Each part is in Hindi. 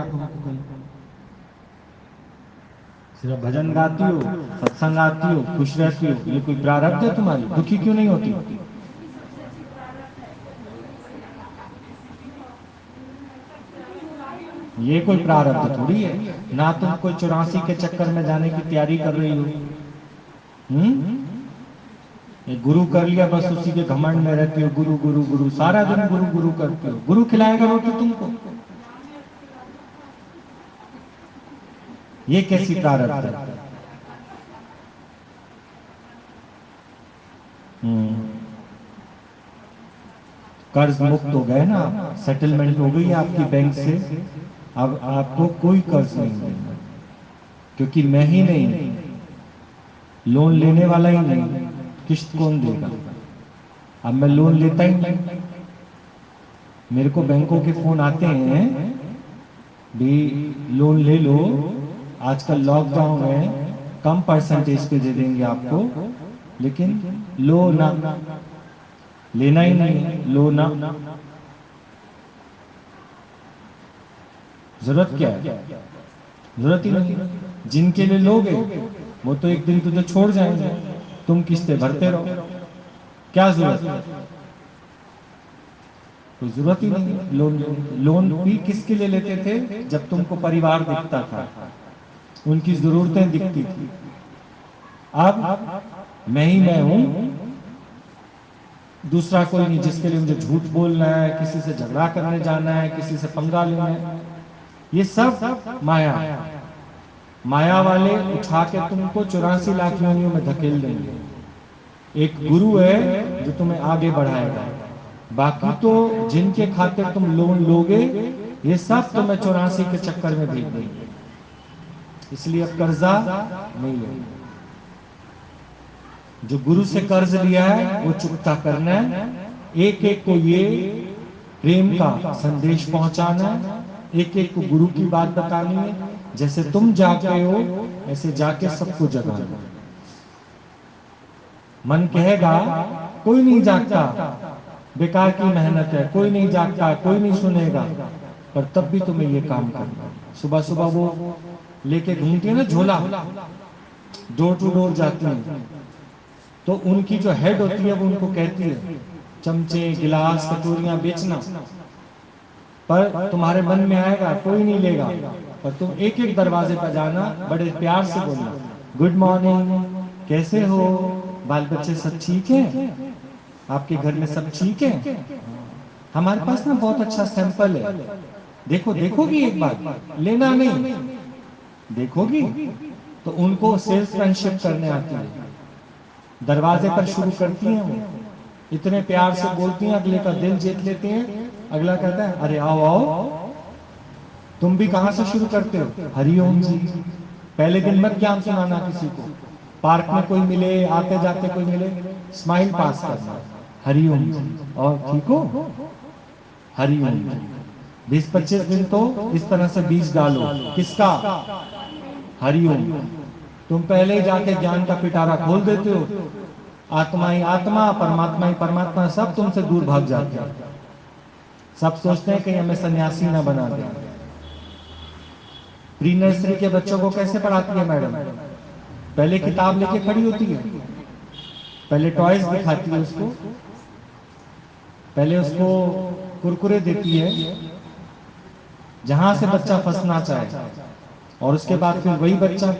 देखा तुमको कहीं? सिर्फ भजन गाती हो, सत्संग आती हो, खुश रहती हो, ये कोई प्रारब्ध है तुम्हारी? दुखी क्यों नहीं होती? ये कोई प्रारब्ध थोड़ी है ना। तुम कोई 84 के चक्कर में जाने की तैयारी कर रही हो। एक गुरु कर लिया, बस उसी के घमंड में रहती हो। गुरु गुरु गुरु, सारा दिन गुरु गुरु करती हो। गुरु खिलाएगा रोटी तुमको? ये कैसी प्रारब्ध है? कर्ज मुक्त हो गए ना, सेटलमेंट हो गई है आपकी बैंक से। अब आपको कोई कर्ज नहीं देना, क्योंकि मैं ही नहीं, लोन लेने वाला ही नहीं, किस्त कौन देगा? अब मैं लोन लेता ही नहीं। मेरे को बैंकों के फोन आते हैं, भी लोन ले लो, आजकल लॉकडाउन है, कम परसेंटेज पे दे देंगे आपको, लेकिन लो ना, लेना ही नहीं, लो ना। जरूरत क्या है? जरूरत ही नहीं। जिनके लिए लोगे वो तो एक दिन तुझे छोड़ जाएंगे, तुम किस्तें भरते रहो। क्या जरूरत? कोई जरूरत ही नहीं है लोन लेने। लोन भी किसके लिए लेते थे? जब तुमको परिवार दिखता था, उनकी जरूरतें दिखती थी। अब मैं ही मैं हूं, दूसरा कोई नहीं जिसके लिए मुझे झूठ बोलना है, किसी से झगड़ा करने जाना है, किसी से पंगा लेना है। ये सब माया। माया वाले उठा के तुमको 84 लाख योनियों में धकेल देंगे। एक गुरु है जो तुम्हें आगे बढ़ाएगा, बाकी तो जिनके खातिर तुम लोन लोगे, ये सब तुम्हें 84 के चक्कर में भेज देंगे। इसलिए अब कर्जा नहीं लेना। जो गुरु से कर्ज लिया है वो चुकता करना है। एक एक को ये प्रेम का संदेश पहुंचाना है, एक एक को गुरु की बात बतानी है। जैसे तुम जाके हो, ऐसे जाके सबको जगाना। मन कहेगा कोई नहीं जागता, बेकार की मेहनत है, कोई नहीं जागता, कोई नहीं सुनेगा, पर तब भी तुम्हें ये काम करना है। सुबह सुबह वो लेके घूमती है ना झोला, डोर टू डोर जाती है, तो उनकी जो हेड होती है वो उनको कहती है चमचे गिलास कटोरियां बेचना, पर तुम्हारे मन में आएगा कोई नहीं लेगा, पर तुम एक एक दरवाजे पर जाना, बड़े प्यार से बोलना, गुड मॉर्निंग, कैसे हो, बाल बच्चे सब ठीक है, आपके घर में सब ठीक है? हमारे पास ना बहुत अच्छा सैंपल है, देखो देखोगी एक बार, लेना नहीं, देखोगी? तो उनको सेल्स फ्रेंडशिप करने आती है। दरवाजे पर शुरू करती हैं वो, इतने प्यार से बोलती हैं, अगले का दिल जीत लेती हैं। अगला कहता है अरे आओ आओ। तुम भी कहां से शुरू करते हो? हरिओम जी। पहले दिन मत ज्ञान सुनाना किसी को, पार्क में कोई मिले, आते जाते कोई मिले, स्माइल पास करना, हरिओम जी, और ठीक हो, हरिओम जी। 20-25 दिन तो इस तरह से बीज डालो। किसका? हरिओम। तुम पहले ही जाके ज्ञान का पिटारा खोल देते हो, आत्मा ही आत्मा, परमात्मा ही परमात्मा, सब तुमसे दूर भाग जाते हैं। सब सोचते हैं कि हमें सन्यासी ना बना दे। प्री नर्सरी के बच्चों को कैसे पढ़ाती है मैडम? पहले किताब लेके खड़ी होती है, पहले टॉयज दिखाती है उसको, पहले उसको कुरकुरे देती है जहां से बच्चा फंसना चाहे, और उसके बाद फिर वही बच्चा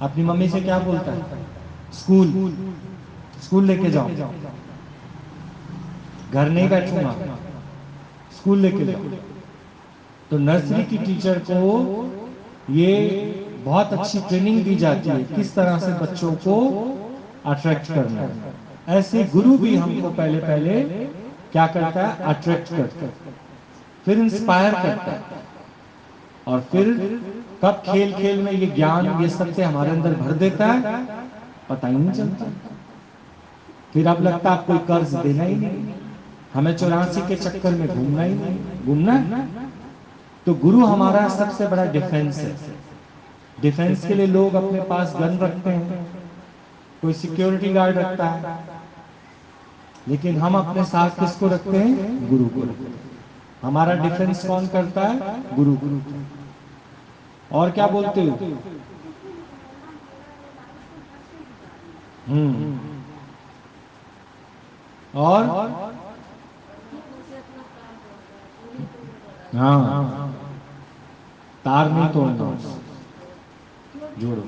अपनी मम्मी से क्या बोलता है? स्कूल, स्कूल लेके जाओ, घर नहीं बैठूंगा, स्कूल लेके जाओ। तो नर्सरी की टीचर को ये बहुत अच्छी ट्रेनिंग दी जाती है किस तरह से बच्चों को अट्रैक्ट करना है। ऐसे गुरु भी हमको पहले पहले क्या करता है? अट्रैक्ट करता है, फिर इंस्पायर करता है, और फिर कब खेल खेल में ये ज्ञान, ये सत्य हमारे अंदर भर देता है, पता ही नहीं चलता। फिर अब लगता है कोई कर्ज देना ही नहीं, हमें 84 के चक्कर में घूमना ही नहीं, घूमना है। तो गुरु हमारा सबसे बड़ा डिफेंस है। डिफेंस के लिए लोग अपने पास गन रखते हैं, कोई सिक्योरिटी गार्ड रखता है, लेकिन हम अपने साथ किसको रखते हैं? गुरु को रखते हैं। हमारा डिफेंस कौन करता है? गुरु। और क्या बोलते हो? और हाँ, तार नहीं तोड़ना, जोड़ो।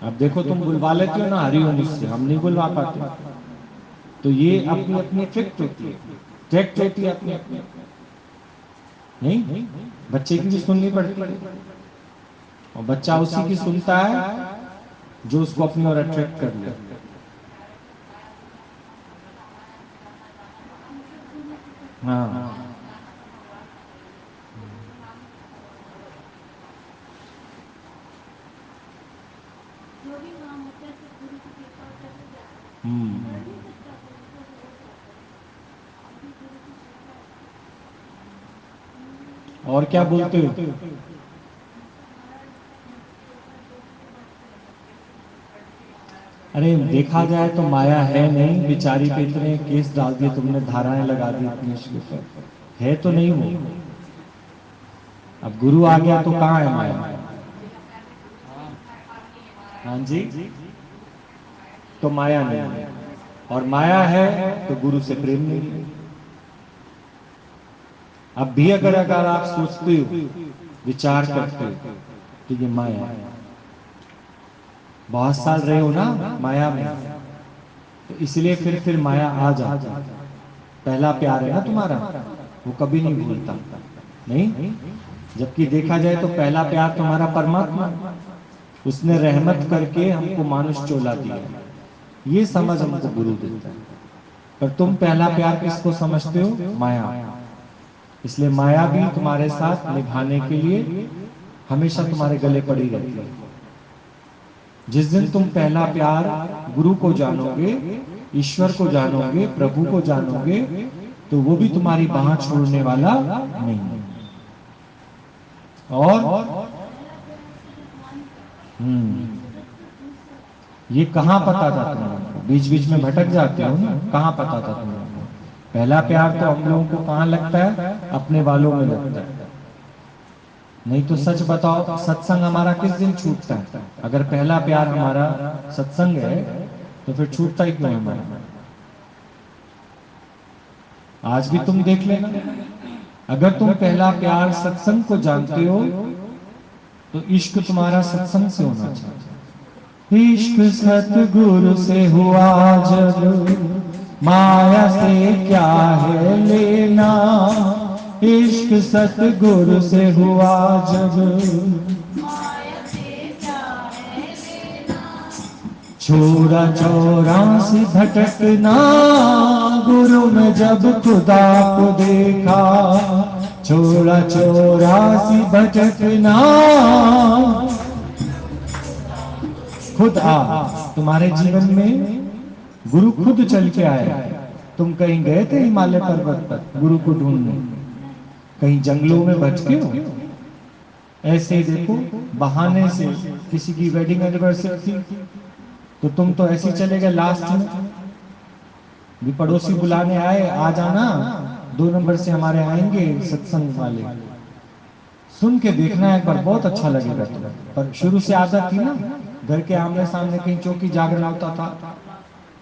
अब देखो तुम बुलवा लेते हो ना हरिओम, इससे हम नहीं बुलवा पाते। तो ये अपनी अपनी ट्रिक होती है, ट्रिक होती है अपनी अपनी। नहीं, बच्चे की भी सुननी पड़ती है, और बच्चा उसी की सुनता है जो उसको अपनी ओर अट्रैक्ट कर ले। हाँ, और क्या बोलते हो? अरे देखा जाए तो माया है नहीं, बिचारी पे इतने केस डाल दिए तुमने, धाराएं लगा दी अपने इसके ऊपर, है तो नहीं वो। अब गुरु आ गया तो कहाँ है माया? हाँ जी, तो माया नहीं है, और माया है तो गुरु से प्रेम नहीं है। अब भी अगर अगर आप सोचते हो, विचार करते हो, तो ये माया है। बहुत साल रहे हो ना माया में, तो इसलिए फिर माया आ जाती है। पहला प्यार है ना तुम्हारा, वो कभी नहीं भूलता। नहीं, जबकि देखा जाए तो पहला प्यार तुम्हारा परमात्मा, उसने रहमत करके हमको मानुष चोला दिया, ये समझ हमको गुरु देता है। पर तुम पहला प्यार किसको समझते हो? माया। इसलिए माया भी तुम्हारे साथ निभाने के लिए हमेशा तुम्हारे गले पड़ी रहती है। जिस दिन तुम पहला प्यार गुरु को जानोगे, ईश्वर को जानोगे, प्रभु को जानोगे, तो वो भी तुम्हारी बाह छोड़ने वाला नहीं है। और ये कहाँ पता था तुम लोगों को? बीच बीच में भटक जाते हो ना, कहाँ पता था तुम लोगों को? पहला प्यार तो हम लोगों को कहाँ लगता है? अपने वालों में लगता है। नहीं तो सच बताओ, सत्संग हमारा किस दिन छूटता है? अगर पहला प्यार हमारा सत्संग है, तो फिर छूटता ही क्यों है हमारा? आज भी तुम देख लेना, अगर तुम पहला प्यार सत्संग को जानते हो, तो इश्क तुम्हारा सत्संग से होना चाहिए। इश्क सतगुरु से हुआ जब, माया से क्या है लेना। इश्क सतगुरु से हुआ जब, छोरा चौरासी भटकना, गुरु में जब खुदा को देखा। छोरा चौरासी भटकना, खुद आ। तुम्हारे जीवन में गुरु खुद चल के आया। तुम कहीं गए थे हिमालय पर्वत पर गुरु को ढूंढने? कहीं जंगलों में भटके हो? ऐसे ही देखो, बहाने से किसी की वेडिंग एनिवर्सरी थी, तो तुम तो ऐसे ही चले गए लास्ट में। भी पड़ोसी बुलाने आए, आ जाना, 2 नंबर से हमारे आएंगे सत्संग वाले, सुन के देखना एक बार, बहुत अच्छा लगेगा तुम्हें। पर शुरू से आदत थी ना, घर के आमने सामने कहीं चौकी जागरण होता था,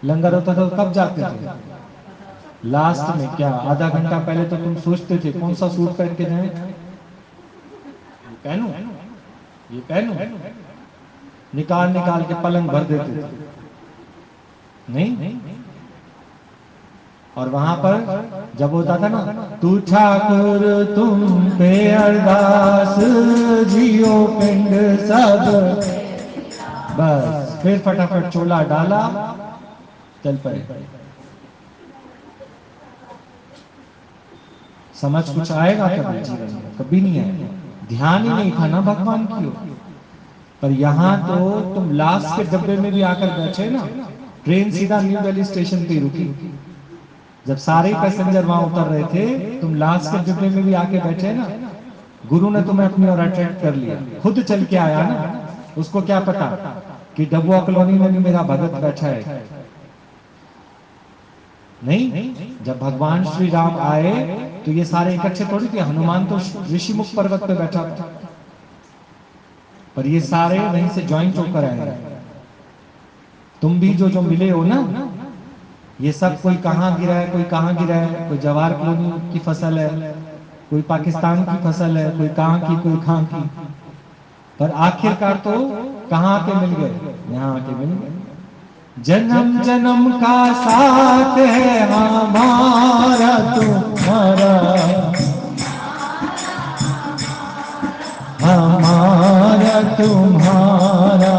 लंगर होता था, तो कब जाते थे? लास्ट में। क्या आधा घंटा पहले तो तुम सोचते थे कौन सा सूट पहन के जाएं, ये पहनूं, ये पहनूं, निकाल निकाल के पलंग भर देते थे। नहीं, और वहां पर जब होता था ना, तू ठाकुर तुम पे अरदास, जियो पिंड सब, बस फिर फटाफट चोला डाला, चल पड़े। समझ कुछ आएगा कभी जीवन में? कभी नहीं आएगा। ध्यान ही नहीं था ना भगवान की ओर। पर यहाँ तो तुम लास्ट के डब्बे में भी आकर बैठे ना, ट्रेन सीधा न्यू दिल्ली स्टेशन पे रुकी, जब सारे पैसेंजर वहां उतर रहे थे, तुम लास्ट के डिब्बे में भी आके बैठे ना, गुरु ने तुम्हें अपनी ओर अट्रैक्ट कर लिया, खुद चल के आया ना। उसको क्या पता कि डबुआ कॉलोनी में भी मेरा भगत बैठा है। नहीं, जब भगवान श्री राम आए तो ये सारे इकट्ठे थोड़ी थे। हनुमान तो ऋषिमुख पर्वत पे बैठा था, पर ये सारे वहीं से ज्वाइंट होकर आए। तुम भी जो मिले हो ना, ये सब कोई कहाँ गिरा है, कोई कहाँ गिरा है, कोई जवाहर कॉलोनी की फसल है, कोई पाकिस्तान की फसल है, कोई कहाँ की, कोई कहाँ की, पर आखिरकार तो कहाँ के मिल गए, यहाँ के मिल गए। जन्म जन्म का साथ है हमारा तुम्हारा, हमारा तुम्हारा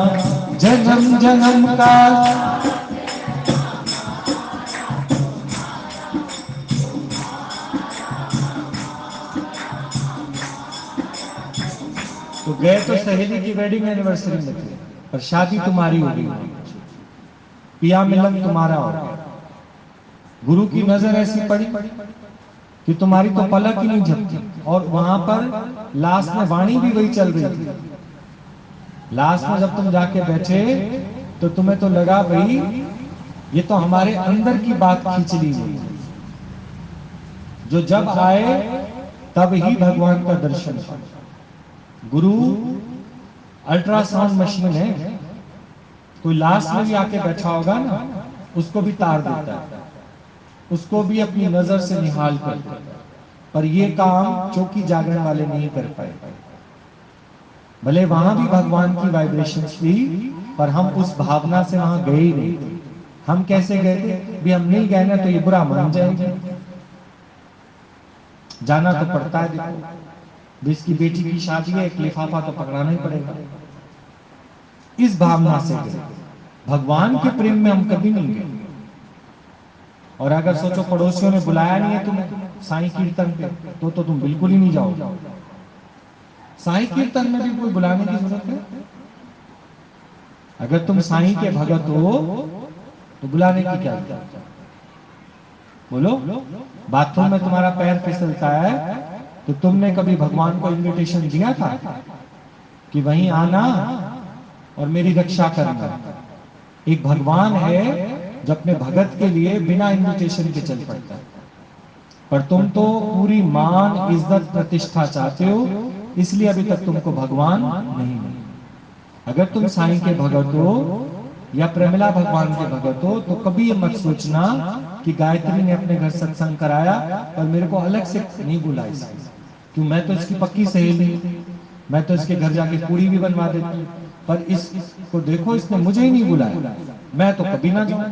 जन्म जन्म का। तो गए तो सहेली की वेडिंग एनिवर्सरी में थे, पर शादी तुम्हारी हो गई, पिया मिलन तुम्हारा हो गया। गुरु की नजर ऐसी पड़ी कि तुम्हारी तो पलक ही नहीं झपकी, और वहां पर लास्ट में वाणी भी वही चल रही थी। लास्ट में जब तुम जाके बैठे तो तुम्हें तो लगा भाई ये तो हमारे अंदर की बात खींच ली गई, जो जब आए तब ही भगवान का दर्शन। गुरु अल्ट्रासाउंड मशीन है, कोई लास्ट में भी आके बैठा होगा ना, उसको भी तार देता है, उसको भी अपनी नजर से निहाल करता है। पर ये काम चौकी जागरण वाले नहीं कर पाए। भले वहां भी भगवान की वाइब्रेशन थी, पर हम उस भावना से वहां गए ही नहीं। हम कैसे गए थे भी, हम नहीं गए ना तो ये बुरा मान जाएंगे, जाना तो पड़ता है। देखो जिसकी बेटी की शादी है, एक लिफाफा तो पकड़ाना ही पड़ेगा। इस भावना से गए, भगवान के प्रेम में हम कभी नहीं गए। और अगर सोचो पड़ोसियों ने बुलाया नहीं है तुम्हें साईं कीर्तन पे, तो तुम बिल्कुल ही नहीं जाओगे। साईं कीर्तन में भी कोई बुलाने की जरूरत है? अगर तुम साईं के भगत हो तो बुलाने की क्या जरूरत है? बोलो, बाथरूम में तुम्हारा पैर फिसलता है तो तुमने कभी भगवान को इनविटेशन दिया था कि वहीं आना और मेरी रक्षा करना? एक भगवान है जो अपने भगत के लिए बिना इनविटेशन के चल पड़ता है। पर तुम तो पूरी मान इज्जत प्रतिष्ठा चाहते हो, इसलिए अभी तक तुमको भगवान नहीं मिले। अगर तुम साईं के भगत हो या प्रमिला भगवान के भगत हो तो कभी ये मत सोचना कि गायत्री ने अपने घर सत्संग कराया और मेरे को अलग से नहीं बुलाया, क्यों? मैं तो इसकी पक्की सहेली, मैं तो इसके घर जाके पूरी भी बनवा देती, पर इसको देखो इसने मुझे ही नहीं बुलाया। मैं तो कभी ना जाऊं,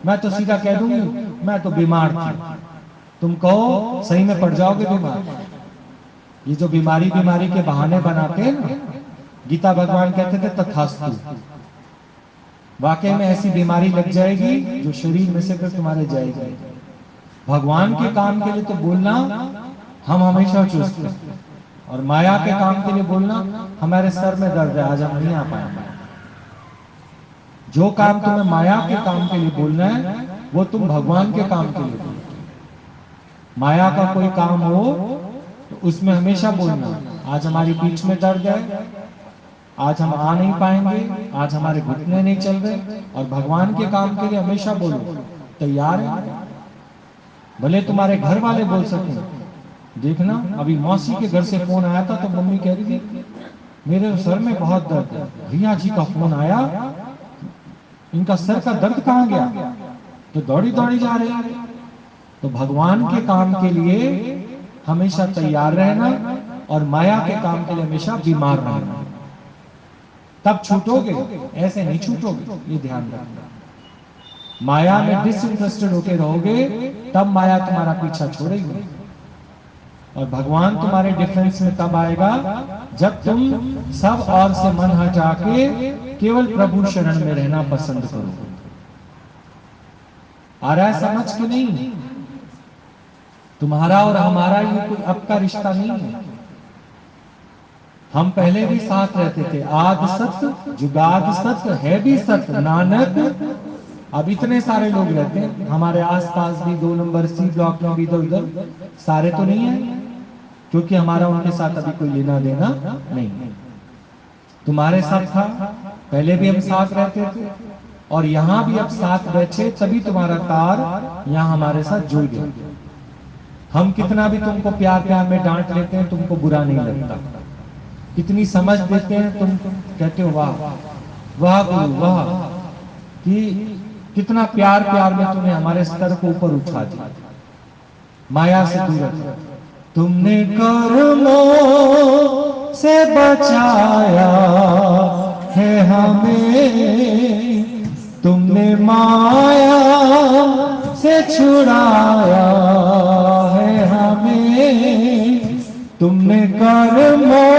मैं तो सीधा कह दूंगी मैं तो बीमार थी। तुम कहो सही में पड़ जाओगे बीमार। ये जो बीमारी के बहाने बनाते हैं ना, गीता भगवान कहते थे तथास्तु, वाकई में ऐसी बीमारी लग जाएगी जो शरीर में से फिर तुम्हारे जाएगी। भगवान के काम के लिए तो बोलना हम हमेशा चुस्त हैं, और माया के काम के लिए बोलना हमारे सर में दर्द है, आज हम नहीं आ पाएंगे। जो काम तुम्हें माया के काम के लिए बोलना है वो तुम भगवान के काम के लिए बोलो। माया का कोई काम हो तो उसमें हमेशा बोलना आज हमारी पीठ में दर्द है, आज हम आ नहीं पाएंगे, आज हमारे घुटने नहीं चल रहे, और भगवान के काम के लिए हमेशा बोलो तैयार है। भले तुम्हारे घर वाले बोल सकें। देखना अभी मौसी के घर से फोन आया था तो मम्मी कह रही थी मेरे सर में बहुत दर्द है, भैया जी का फोन आया, इनका सर का दर्द कहाँ गया, तो दौड़ी दौड़ी जा रहे हैं। तो भगवान के काम के लिए हमेशा तैयार रहना और माया के काम के लिए हमेशा बीमार रहना, तब छूटोगे, ऐसे नहीं छूटोगे, ये ध्यान रखना। माया में डिसइंटरेस्टेड होके रहोगे तब माया तुम्हारा पीछा छोड़ेगी, और भगवान तुम्हारे डिफेंस में तब आएगा जब तुम सब और से मन हटा के केवल प्रभु शरण में रहना पसंद करो। आ रहा है समझ के नहीं? तुम्हारा और हमारा ये कोई अब का रिश्ता नहीं है। हम पहले भी साथ रहते थे, आद सत्य जुगाद सत्य है भी सत्य नानक। अब इतने सारे लोग रहते हैं हमारे आसपास भी, 2 नंबर सी ब्लॉक में भी, इधर उधर सारे तो नहीं है, क्योंकि हमारा उनके साथ अभी कोई लेना देना नहीं। तुम्हारे साथ था पहले भी हम साथ रहते थे और यहाँ भी अब साथ बैठे, तभी तुम्हारा तार यहाँ हमारे साथ जुड़ गया। हम कितना भी तुमको प्यार प्यार में डांट लेते हैं, तुमको बुरा नहीं लगता। कितनी समझ देते हैं, तुम कहते हो वाह वाह गुरु वाह, कि कितना प्यार प्यार में तुमने हमारे स्तर को ऊपर उठा दिया, माया से दूर। तुमने कर्मों से बचाया है हमें, तुमने माया से छुड़ाया है हमें, तुमने कर्मों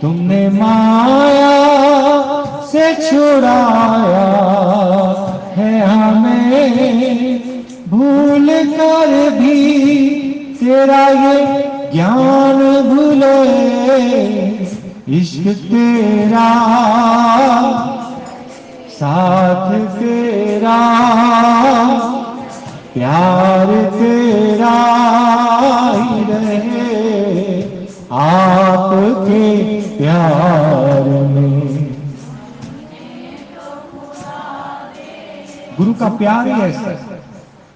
तुमने माया से छुड़ाया है हमें, भूल कर भी तेरा ये ज्ञान भूले, इश्क तेरा साथ तेरा प्यार तेरा ही रहे, आपके प्यार में। गुरु का प्यार ही ऐसा,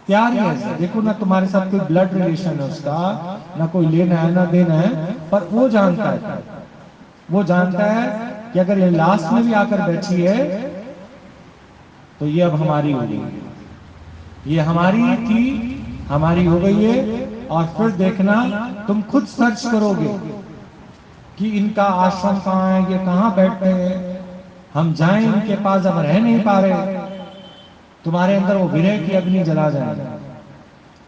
प्यार ही ऐसा। देखो ना, तुम्हारे साथ कोई ब्लड रिलेशन है उसका, ना कोई लेना है ना देना है, पर वो जानता है, वो जानता है कि अगर ये लास्ट में भी आकर बैठी है तो ये अब हमारी हो गई, ये हमारी थी, हमारी हो गई है। और फिर देखना, तुम खुद सर्च करोगे कि इनका आश्रम कहाँ है, ये कहाँ बैठते हैं, हम जाएं इनके पास, अब रह नहीं पा रहे, तुम्हारे अंदर वो विरह की अग्नि जला जाएगा।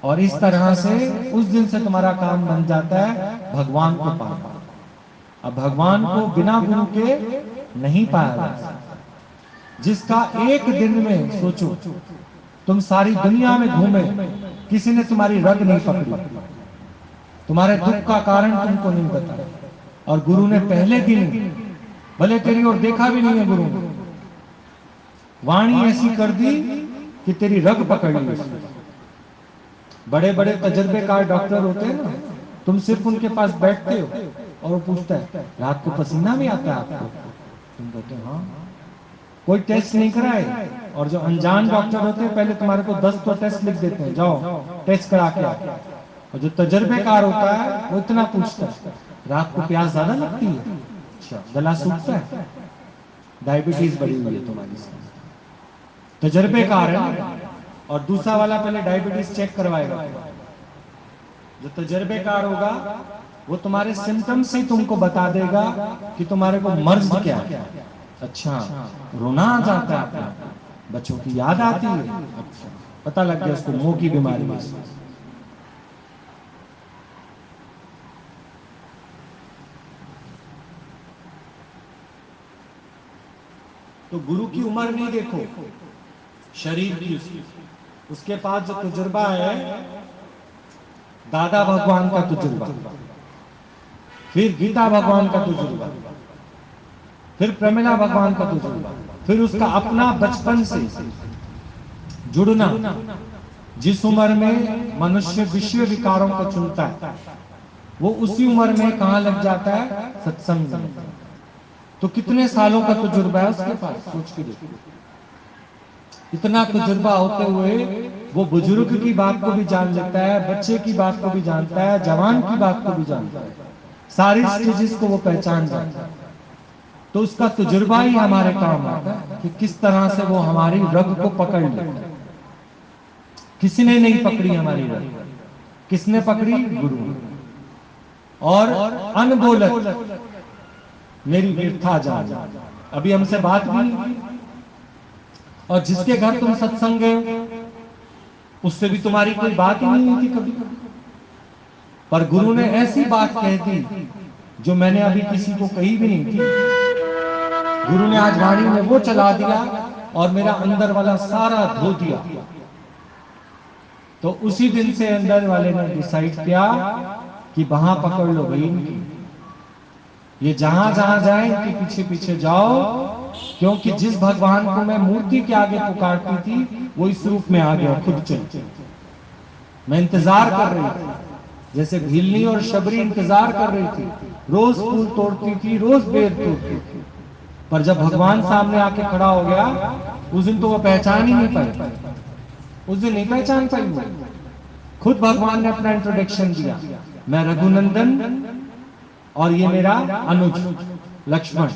और इस तरह से उस दिन से तुम्हारा काम बन जाता है भगवान को पाना। अब भगवान को बिना गुरु के नहीं पाया जा सकता। जिसका एक दिन में, सोचो तुम सारी दुनिया में घूमे, किसी ने तुम्हारी रग नहीं पकड़ी, तुम्हारे दुख का कारण तुमको नहीं बताया, और गुरु ने पहले दिन, भले तेरी ओर देखा भी नहीं है, गुरु वाणी ऐसी कर दी कि तेरी रग पकड़ ली। बड़े बड़े तजर्बेकार डॉक्टर होते हैं ना, तुम सिर्फ उनके पास बैठते हो और वो पूछता है रात को पसीना भी आता है आपको, तुम कहते हो हाँ, कोई टेस्ट नहीं कराए। और जो अनजान डॉक्टर होते हैं पहले तुम्हारे को 10 तो टेस्ट लिख देते हैं, जाओ टेस्ट करा के आओ। और जो तजर्बेकार होता है वो इतना पूछता है रात को प्यास ज्यादा लगती है, अच्छा गला सूखता है, डायबिटीज बढ़ी हुई है तुम्हारी, तजर्बेकार है। और दूसरा वाला पहले डायबिटीज चेक करवाएगा। जो तजर्बेकार होगा वो तुम्हारे सिम्टम्स से तुमको बता देगा कि तुम्हारे को मर्ज क्या है। अच्छा रोना आ जाता है, बच्चों की याद आती है, अच्छा पता लग गया उसको मुंह की बीमारी है। तो गुरु की उम्र नहीं देखो, शरीर की, उसके पास जो तजुर्बा है, दादा भगवान का तजुर्बा, फिर गीता भगवान का तजुर्बा, फिर प्रमिला भगवान का तजुर्बा, फिर उसका अपना बचपन से जुड़ना। जिस उम्र में मनुष्य विषय विकारों को चुनता है, वो उसी उम्र में कहां लग जाता है, सत्संग में। तो कितने सालों का तजुर्बा है उसके पास, सोच के देखो। इतना तजुर्बा होते हुए वो बुजुर्ग की बात को भी जान लेता है, बच्चे की बात को भी जानता है, जवान की बात को भी जानता है, सारी स्टेजेस को वो पहचान जाता है। तो उसका तजुर्बा ही हमारे काम आता है कि किस तरह से वो हमारी रग को पकड़ ले। किसी ने नहीं पकड़ी हमारी रग, किसने पकड़ी, गुरु। और अनबोलत मेरी व्यथा जान, अभी हमसे बात भी नहीं, और जिसके घर तुम सत्संग गए उससे भी तुम्हारी कोई बात ही नहीं हुई थी कभी। पर गुरु ने ऐसी बात कह दी जो मैंने अभी किसी को कही भी नहीं थी। गुरु ने आज वाणी में वो चला दिया और मेरा अंदर वाला सारा धो दिया। तो उसी दिन से अंदर वाले ने डिसाइड किया कि वहां पकड़ लो भाई इनकी, ये जहां जहां जाए इनके पीछे पीछे जाओ, क्योंकि जिस भगवान को मैं मूर्ति के आगे पुकारती थी वो इस रूप में आ गया खुद चल। मैं इंतजार कर रही थी, जैसे भीलनी और शबरी इंतजार कर रही थी रोज फूल तोड़ती थी, रोज बेर तोड़ती थी, पर जब भगवान सामने आके खड़ा हो गया उस दिन तो वो पहचान ही नहीं पाई, उस दिन नहीं पहचान पाई वो। खुद भगवान ने अपना इंट्रोडक्शन दिया, मैं रघुनंदन और ये मेरा अनुज लक्ष्मण,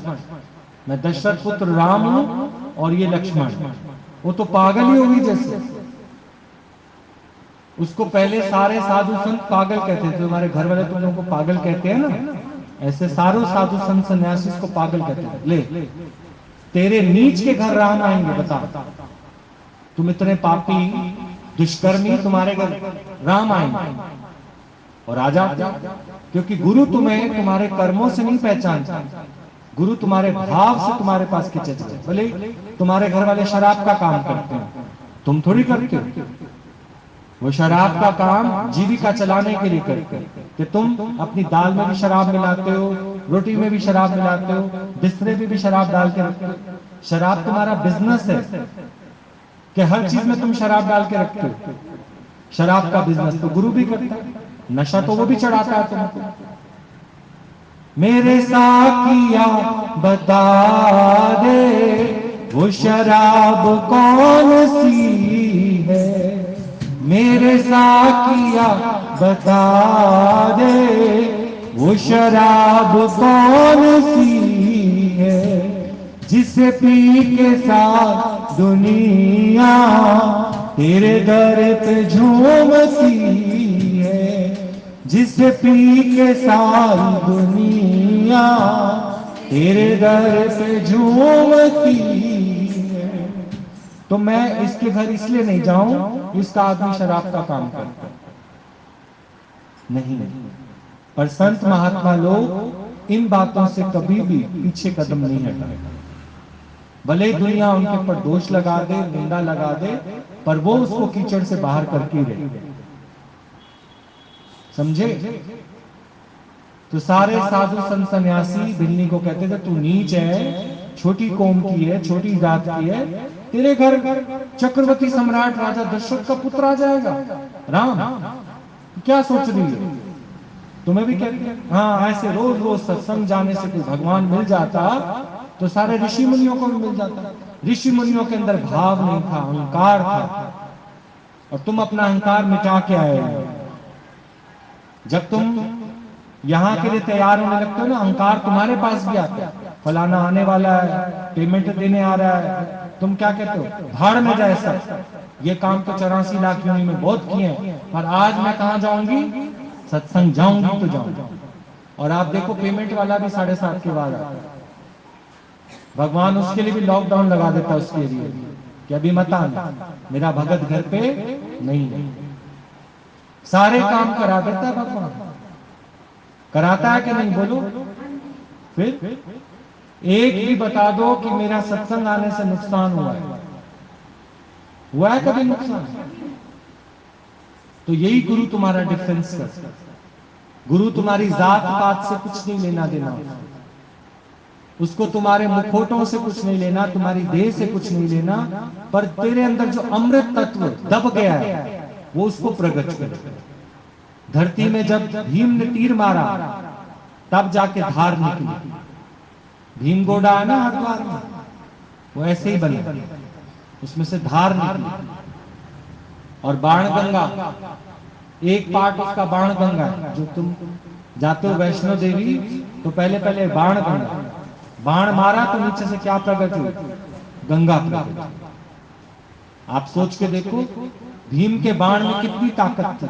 मैं दशरथ पुत्र राम हूं और ये लक्ष्मण। वो तो पागल ही होगी जैसे, उसको पहले सारे साधु संत पागल कहते थे, तुम्हारे घर वाले तुम लोगों को पागल कहते हैं ना, ऐसे सारों साधु संत सन्यासी को पागल कहते हैं। ले तेरे नीच के घर राम आएंगे, बता तुम इतने पापी दुष्कर्मी, तुम्हारे घर राम आएंगे और आ जाते, क्योंकि गुरु तुम्हें तुम्हारे कर्मों से नहीं पहचानता, गुरु तुम्हारे भाव से तुम्हारे पास खिंचे जाते। भले तुम्हारे घर वाले शराब का काम करते हैं, तुम थोड़ी करते हो, वो शराब का काम जीविका चलाने के लिए करते हैं, कि तुम अपनी दाल में भी शराब मिलाते हो, रोटी में भी शराब मिलाते हो, बिस्तरे में भी शराब डाल के रखते हो। शराब तुम्हारा बिजनेस है कि हर चीज में तुम शराब डाल के रखते हो, शराब का बिजनेस तो गुरु भी करता है, नशा तो वो भी चढ़ाता है तुमको। मेरे साकिया बता दे वो शराब कौन सी है, मेरे साकिया बता दे वो शराब कौन सी है, जिसे पी के साथ दुनिया तेरे दर पे झूमती है, जिसे पी के सारी दुनिया तेरे दर पे झूमती है। तो मैं इसके घर इसलिए नहीं जाऊं, इसका आदमी शराब का काम करता नहीं, पर संत महात्मा लोग इन बातों से कभी भी पीछे कदम नहीं हटाएगा। भले ही दुनिया उनके ऊपर दोष लगा दे, निंदा लगा दे, पर वो उसको कीचड़ से बाहर करके ही रहे। समझे? तो सारे साधु संत सन्यासी भिल्ली को कहते थे, तू नीच है, छोटी कौम की है, छोटी जात की है, तेरे घर चक्रवर्ती सम्राट राजा दशरथ का पुत्र आ जाएगा राम, क्या सोच रही है? तुम्हें भी कहते हैं हाँ, ऐसे रोज रोज सत्संग जाने से कोई भगवान मिल जाता तो सारे ऋषि मुनियों को भी मिल जाता। ऋषि मुनियों के अंदर भाव नहीं था, अहंकार था, और तुम अपना अहंकार मिटा के आए हो। जब तुम यहां के लिए तैयार होने लगते हो ना, अहंकार तुम्हारे पास भी आता है, फलाना आने वाला है, पेमेंट देने आ रहा है, तुम क्या कहते हो, भाड़ में जाए सब, ये काम तो 84 लाख योनि में बहुत किए हैं, पर आज मैं कहां जाऊंगी, सत्संग जाऊंगी तो जाऊंगी। और आप देखो पेमेंट वाला भी 7:30 के बाद आता है, भगवान उसके लिए भी लॉकडाउन लगा देता है उसके लिए कि अभी मत आना, मेरा भगत घर पे नहीं है। सारे काम करा देता है भगवान, कराता है कि नहीं बोलो? फिर एक भी बता दो कि मेरा सत्संग आने से नुकसान हुआ है कभी नुकसान? तो यही गुरु तुम्हारा डिफेंस करता है। गुरु तुम्हारी जात पात से कुछ नहीं लेना देना, उसको तुम्हारे मुखोटों से कुछ नहीं लेना, तुम्हारी देह से कुछ नहीं लेना, पर तेरे अंदर जो अमृत तत्व दब गया है वो उसको प्रकट कर। धरती में जब भीम ने तीर मारा तब जाके धार निकली, भीम गोडा है ना हरिद्वार में, वो ऐसे ही बने, उसमें से धार निकली। और बाण गंगा, एक पार्ट उसका बाण गंगा है, जो तुम जाते हो वैष्णो देवी तो पहले पहले बाण गंगा, बाण मारा तो नीचे से क्या प्रकट हुई, गंगा प्रकट। आप सोच के देखो भीम के बाण में कितनी ताकत थी।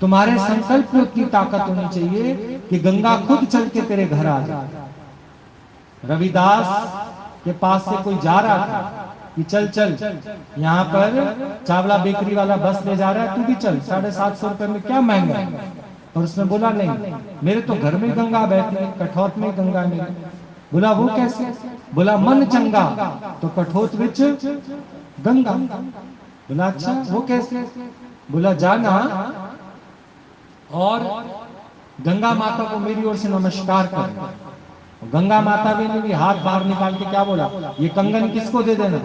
तुम्हारे संकल्प में उतनी ताकत होनी चाहिए कि गंगा खुद चल के तेरे घर आ जाए। रविदास के पास से कोई जा रहा था कि चल चल यहाँ पर चावला बेकरी वाला बस ले जा रहा है, तू भी चल, 750 रुपए में क्या महंगा है। और उसने बोला नहीं, मेरे तो घर में गंगा बैठी है, कठौत में गंगा नहीं। बोला वो कैसे? बोला मन चंगा तो कठौत विच गंगा। बोला अच्छा वो कैसे? बोला जाना और गंगा माता को मेरी ओर से नमस्कार करना। गंगा माता ने भी हाथ बाहर निकाल के क्या बोला, ये कंगन किसको दे देना?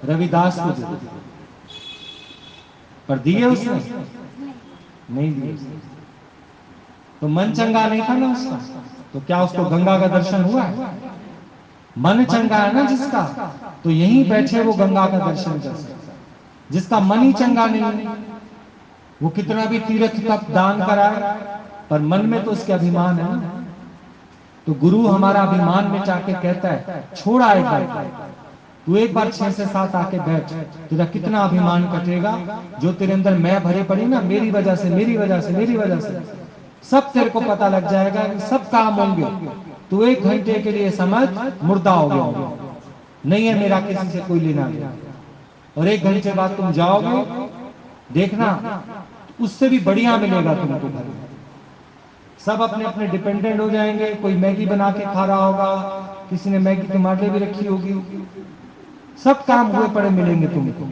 रविदास को दे देना। पर दिए उसने? नहीं दिए। तो मन चंगा नहीं था ना उसका, तो क्या उसको गंगा का दर्शन हुआ है? मन चंगा है ना जिसका, तो यहीं बैठे वो गंगा का दर्शन कर सकता। जिसका मन ही चंगा नहीं है, वो कितना भी तीर्थ तप दान कराए, पर मन में तो उसके अभिमान है ना। तो गुरु हमारा अभिमान मिटा के कहता है छोड़ा एक बार, तू एक बार 6 से 7 आके बैठ, तेरा कितना अभिमान कटेगा। जो तेरे अंदर मैं भरे पड़ी ना, मेरी वजह से मेरी वजह से मेरी वजह से, सब तेरे को पता लग जाएगा कि सब काम होंगे। तू 1 घंटे के लिए समझ मुर्दा हो गया, नहीं है मेरा किसी से कोई लेना देना। और 1 घंटे बाद तुम जाओगे, देखना उससे भी बढ़िया मिलेगा तुमको घर में। सब अपने अपने डिपेंडेंट हो जाएंगे, कोई मैगी बना के खा रहा होगा, किसी ने मैगी टमाटर भी रखी होगी, सब काम हुए पड़े मिलेंगे तुमको,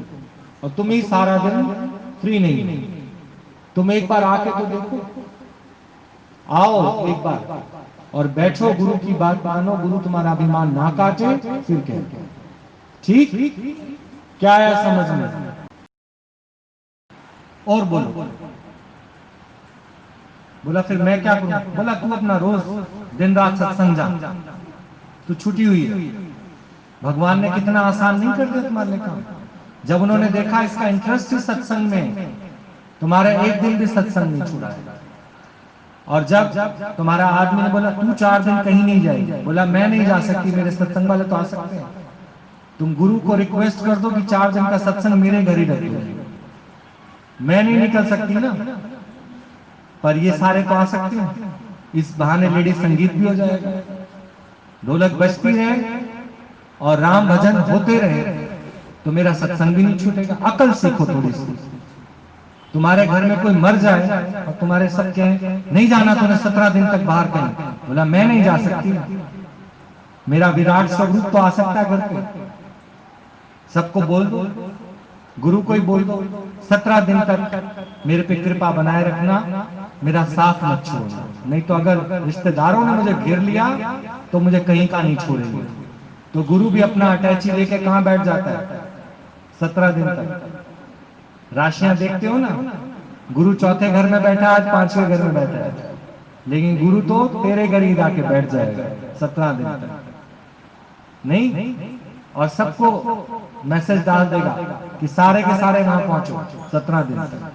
और तुम ही सारा दिन फ्री नहीं। तुम एक बार आके तो देखो, आओ एक बार और बैठो, गुरु की बात मानो, गुरु तुम्हारा अभिमान ना काटे, फिर कहते ठीक क्या आया समझ में? और बोलो। बोला फिर मैं क्या करूं? बोला तू अपना रोज दिन रात सत्संग जा, तू छुट्टी हुई है। भगवान ने कितना आसान नहीं कर दिया तुम्हारे काम। जब उन्होंने देखा इसका इंटरेस्ट ही सत्संग में, तुम्हारा एक दिन भी सत्संग नहीं छुड़ा है। और जब तुम्हारा आदमी ने बोला तू 4 दिन कहीं नहीं जाएगी, बोला मैं नहीं जा सकती, मेरे सत्संग वाले तो आ सकते हैं। तुम गुरु को रिक्वेस्ट कर दो कि 4 दिन का सत्संग मेरे घर ही रख दो, मैं नहीं निकल सकती ना, पर ये सारे तो आ सकते हैं। इस बहाने लेडी संगीत भी हो जाएगा, ढोलक बजती रहे और राम भजन होते रहे, तो मेरा सत्संग भी नहीं छूटेगा। अकल सीखो थोड़ी सी। तुम्हारे घर में कोई मर जाए और तुम्हारे सब कहें नहीं जाना तूने 17 दिन तक बाहर कहीं, बोला मैं नहीं जा सकती, मेरा विराट स्वरूप तो आ सकता है घर पे। सबको बोल दो, गुरु को ही बोल दो 17 दिन तक मेरे पे कृपा बनाए रखना, मेरा साथ मत छोड़ना, नहीं तो अगर रिश्तेदारों ने मुझे घेर लिया तो मुझे कहीं का नहीं छोड़ेंगे। तो गुरु भी अपना अटैची लेके कहां बैठ जाता है 17 दिन तक। राशियां देखते हो ना, गुरु चौथे घर में बैठा है, आज 5वें घर में बैठा है, लेकिन गुरु तो तेरे घर ही जाके बैठ जाएगा 17 दिन तक नहीं, और सबको मैसेज डाल देगा कि सारे के सारे वहां पहुंचो 17 दिन तक।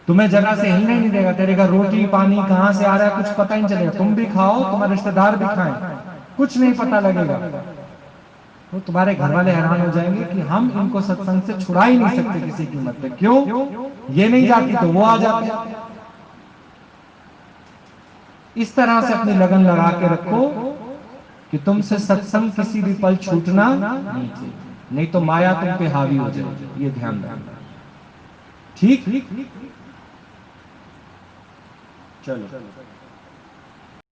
तुम्हें जगह से हिलने नहीं देगा, तेरे घर रोटी पानी कहां से आ रहा है कुछ पता ही नहीं चलेगा, तुम भी खाओ तुम्हारे रिश्तेदार भी खाएं, कुछ नहीं पता लगेगा। तो तुम्हारे घर वाले हैरान हो जाएंगे कि हम इनको सत्संग से छुड़ा ही नहीं सकते किसी कीमत पे, क्यों? ये नहीं जाती तो वो आ जाते। इस तरह से अपनी लगन लगा के रखो कि तुमसे सत्संग किसी भी पल छूटना नहीं चाहिए, नहीं तो माया तुम पे हावी हो जाएगी, ये ध्यान रखना। ठीक चलो।